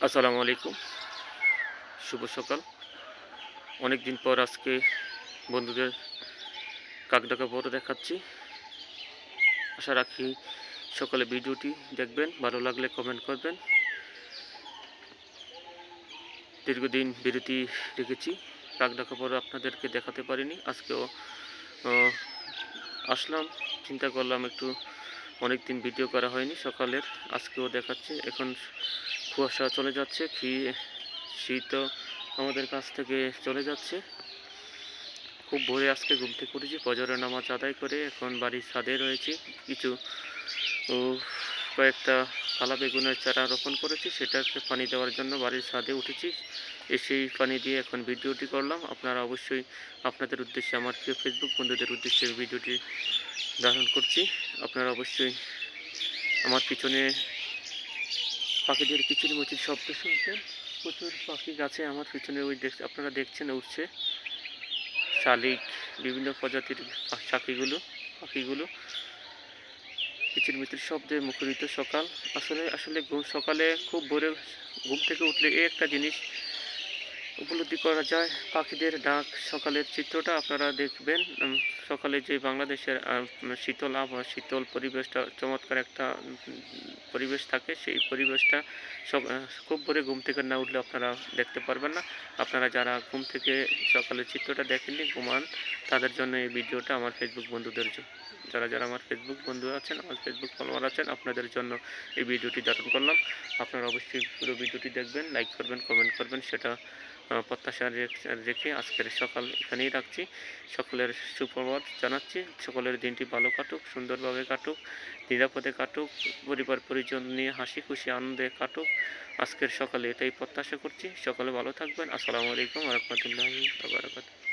আসসালামু আলাইকুম। শুভ সকাল। অনেক দিন পর আজকে বন্ধুদের কাকডাকা ফটো দেখাচ্ছি। আশা রাখি সকলে ভিডিওটি দেখবেন। ভালো লাগলে কমেন্ট করবেন। দীর্ঘদিন বিরতি রেখেছি। কাকডাকা ফটো আপনাদেরকে দেখাতে পারিনি। আজকেও অ আসলাম। চিন্তা করলাম একটু অনেকদিন ভিডিও করা হয়নি সকালের। আজকেও দেখাচ্ছি। এখন কুয়াশা চলে যাচ্ছে। শীতও আমাদের কাছ থেকে চলে যাচ্ছে। খুব ভোরে আজকে ঘুম থেকে উঠেছি, ফজরের নামাজ আদায় করে এখন বাড়ির ছাদে রয়েছি। কিছু ও কয়েকটা কালা বেগুনের চারা রোপণ করেছি, সেটাকে পানি দেওয়ার জন্য বাড়ির ছাদে উঠেছি। এসেই পানি দিয়ে এখন ভিডিওটি করলাম। আপনারা অবশ্যই আপনাদের উদ্দেশ্যে, আমার প্রিয় ফেসবুক বন্ধুদের উদ্দেশ্যে ভিডিওটি ধারণ করছি। আপনারা অবশ্যই আমার পিছনে পাখিদের কিচিরমিচির শব্দ শুনছেন। প্রচুর পাখি গাছে আমার পিছনে আপনারা দেখছেন উঠছে। শালিক, বিভিন্ন প্রজাতির পাখিগুলো কিচিরমিচির শব্দে মুখরিত সকাল। আসলে সকালে খুব ভোরে ঘুম থেকে উঠলে একটা জিনিস উপলব্ধি করা যায়, পাখিদের ডাক। সকালের চিত্রটা আপনারা দেখবেন। সকালে যে বাংলাদেশের শীতল আবহাওয়া, শীতল পরিবেশটা, চমৎকার একটা পরিবেশ থাকে, সেই পরিবেশটা খুব ভোরে ঘুম থেকে না উঠলে আপনারা দেখতে পারবেন না। আপনারা যারা ঘুম থেকে সকালের চিত্রটা দেখেননি, ঘুমান, তাদের জন্য এই ভিডিওটা, আমার ফেসবুক বন্ধুদের যারা আমার ফেসবুক বন্ধু আছেন, আমার ফেসবুক ফলোয়ার আছেন, আপনাদের জন্য এই ভিডিওটি ধারণ করলাম। আপনারা অবশ্যই পুরো ভিডিওটি দেখবেন, লাইক করবেন, কমেন্ট করবেন, সেটা প্রত্যাশা রেখে আজকের সকাল এখানেই রাখছি। সকলের সুপ্রভাত জানাচ্ছি। সকলের দিনটি ভালো কাটুক, সুন্দরভাবে কাটুক, নিরাপদে কাটুক, পরিবার পরিজন নিয়ে হাসি খুশি আনন্দে কাটুক। আজকের সকালে এটাই প্রত্যাশা করছি। সকলে ভালো থাকবেন। আসসালামু আলাইকুম ওয়া রাহমাতুল্লাহি ওয়া বারাকাতুহু।